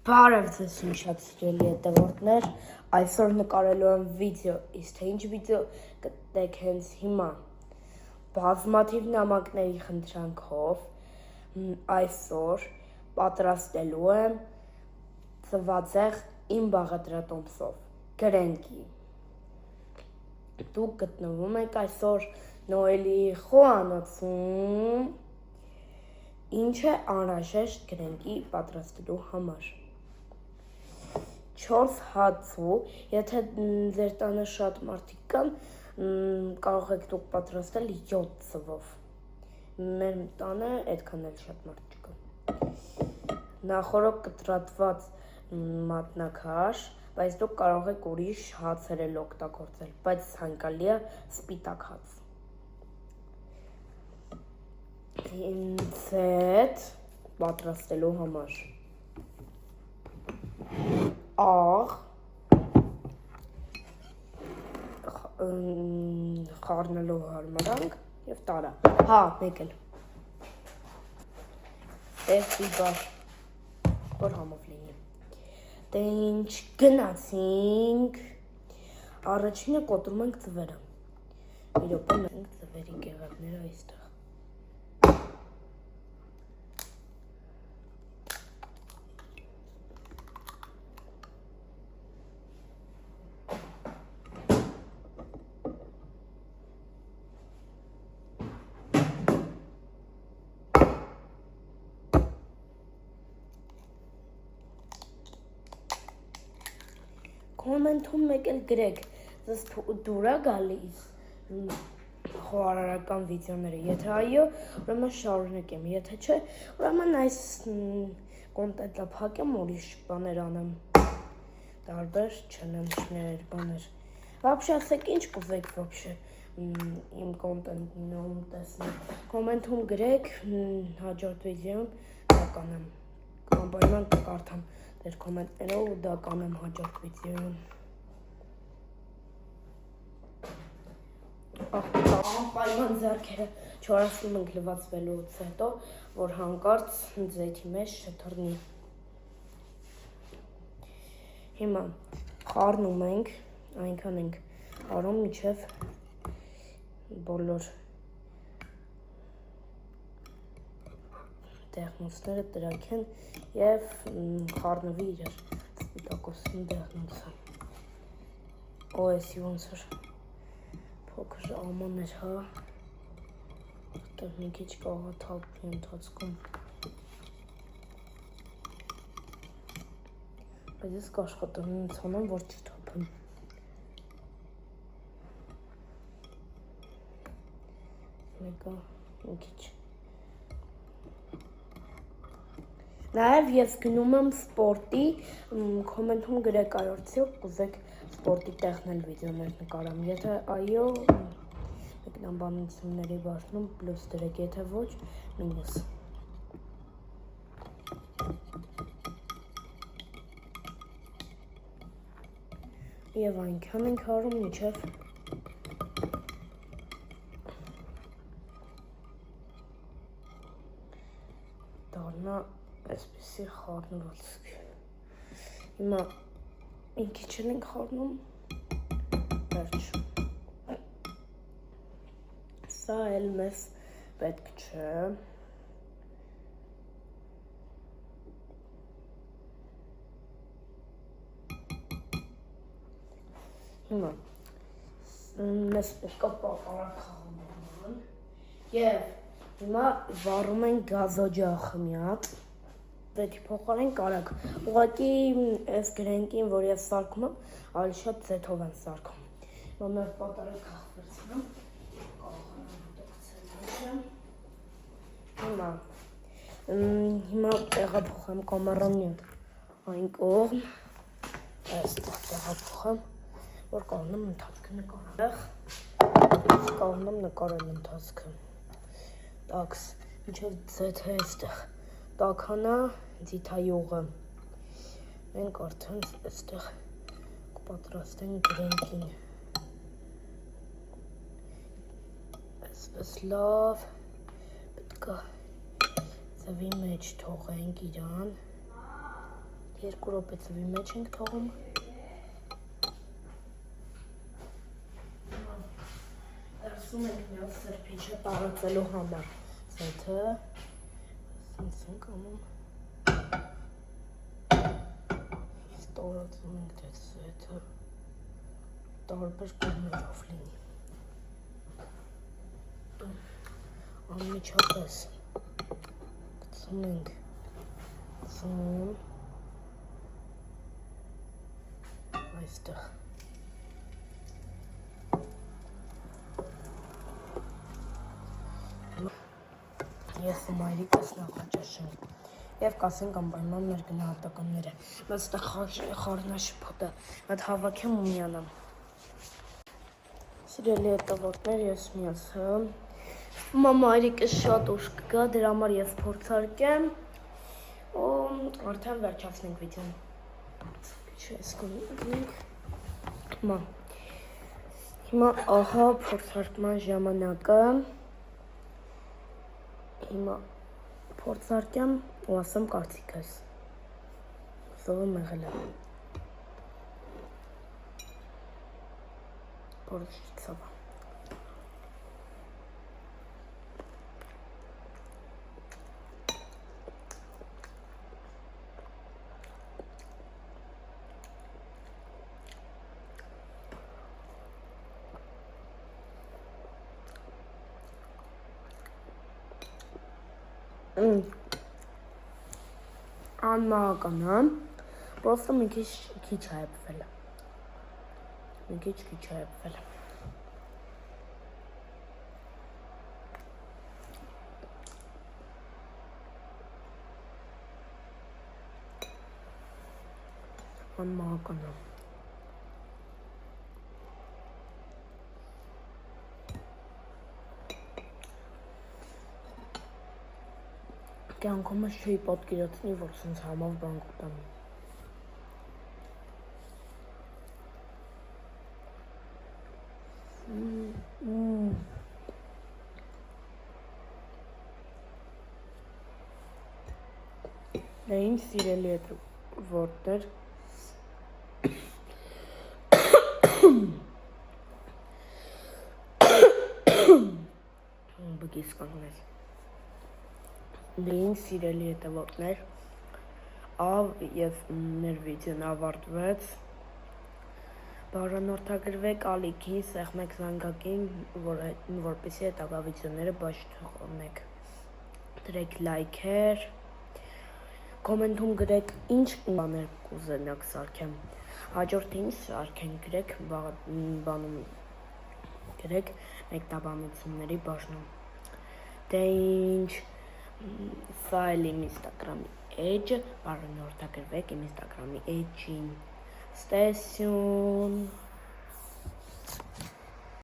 Բարև ձեզ շատ սիրելի հետևորդներ, այսօր նկարելու եմ վիդեո, իսկ թե ինչ վիդեո կտեք հենց հիմա։ Բազմաթիվ նամակների խնդրանքով այսօր պատրաստելու եմ ծվածեղ իմ բաղադրատոմսով գրենկի։ Դուք գտնվում եք այսօր Նոյելի խոհանոցում, ինչ է անհրաժեշտ գրենկի պատրաստելու համար։ 4 հացու, եթե ձեր տանը շատ մարդիկ կան, կարող եք դուք պատրաստել 7 ծվով։ Մեր տանը այդքան էլ շատ մարդ չկա։ Նախորդ կտրատված մատնաքաշ, բայց դուք կարող եք ուրիշ հացեր էլ օգտագործել, բայց ցանկալի է սպիտակ հաց։ Ինձ հետ պատրաստելու համար աղ, խառնելու հարմարանք և տարա, մեկ էլ, բիբար, որ համով լինի։ Դե ինչ գնացինք, առաջինը կոտրում ենք ծվերը, մի րոպե նայենք ծվերի կեղևները այստեղ։ Կոմենտում մեկ էլ գրեք, ձեզ դուր է գալիս խոհարարական վիդեոները, եթե այո, ուրեմն շարունակեմ, եթե չէ, ուրեմն այս կոնտենտը փակեմ, ուրիշ բաներ անեմ, տարբեր չելենջներ, բաներ, վաբշե ասեք ինչ կուզեք վաբշե իմ կոնտենտում տեսնել, կոմենտում գրեք, հաջորդ վիդեոն դա կանեմ, անպայման կկարդամ դեր կոմենտներով ու դա կանեմ հաջորդ վիդեոյում։ Անպայման ձեռքերը չորացնում ենք լվացվելուց հետո, որ հանկարծ ձեթի մեջ չթռնի։ Հիմա խառնում ենք, այնքան ենք արում մինչև բոլոր դեղնուցները տրաքեն և խառնվի իրար սպիտակոսին դեղնուցը։ Էսի ոնց որ փոքր աման էր, որտեղ մի քիչ կարող է թափվի ընթացքում։ Բայց ես կաշխատեմ ինձ անեմ, որ չթափեմ։ Մեկը մի քիչ։ Նաև ես գնում եմ սպորտի, կոմենտում գրեք արդյոք կուզեք սպորտի տեխնել վիդեոներ նկարեմ, եթե այո, մեկնաբանությունների բաժնում պլյուս դրեք, եթե ոչ, մինուս։ Եվ այնքան ենք արում մինչև դառնա այսպիսի խառնվածք։ Հիմա մի քիչ ենք խառնում, վերջ։ Սա էլ մեզ պետք չէ։ Հիմա մեզ պետք է պապարակ խաղանան և հիմա վառում ենք գազօջախը մի հատ։ Դեպի փոխարեն կարակ, ուղղակի այս գրենկին, որ ես սարքում եմ, ավելի շատ ձեթով եմ սարքում։ Հիմա մեր պատարակ խաղվեցնում, հիմա տեղափոխեմ կամերան այն կողմ, այստեղ տեղափոխեմ, որ կարողանամ ընթացքը նկարել, կարողանամ նկարել ընթացքը։ Տաքս, մինչև ձեթը այստեղ տաքանա ձիթայողը, մենք արդեն այստեղ կպատրաստենք գրենկին, այսպես լավ, պետք է ձվի մեջ թողենք իրան 2 րոպե ծվի մեջ ենք թողում։ Դրսում ենք միած սրբիչը տարածելու համար։ Սեթը սինցենք անում։ Ստորացում ենք թե սեթը տարբեր կողմերով լինի։ Անմիջապես գցում ենք ծուն այստեղ։ Ես ու մայրիկս նախաճաշենք և կասենք անպայման մեր գնահատականները։ Բայց այստեղ խառնաշփոթը այդ հավաքեմ ու միանամ։ Սիրելի հետևորդներ, ես միացա։ Մայրիկս շատ ուշ կգա, դրա համար ես փորձարկեմ ու արդեն վերջացնենք վիդեոն։ Չես կունենք։ Հիմա ահա փորձարկման ժամանակը։ Հիմա փորձարկեմ ու ասեմ կարծիքս։ Սովը մեղել է։ Փորձիցավ։ Անմահական, հա, պրոստը մի քիչ հայբվել է, մի քիչ հայբվել է, անմահական է, կյանքումս չի պատկերացնի, որ սենց համով բան կտամ։ Իմ սիրելի հետևորդներ, բգիս կանգնես։ Իմ սիրելի հետևորդներ, և մեր վիդեոն ավարտվեց, բաժանորդագրվեք ալիքին, սեղմեք զանգակին, որպեսզի հետագա վիդեոները բաց չթողնեք, դրեք լայքեր, կոմենտում գրեք ինչ բաներ կուզենաք սարքեմ, հաջորդ ինչ սարքենք գրեք, բանում գրեք մեկտաբանությունների բաժնում, դե ինչ սա էլ իմ ինստագրամի էջը, բաժանորդագրվեք իմ ինստագրամի էջին, ստեսյուն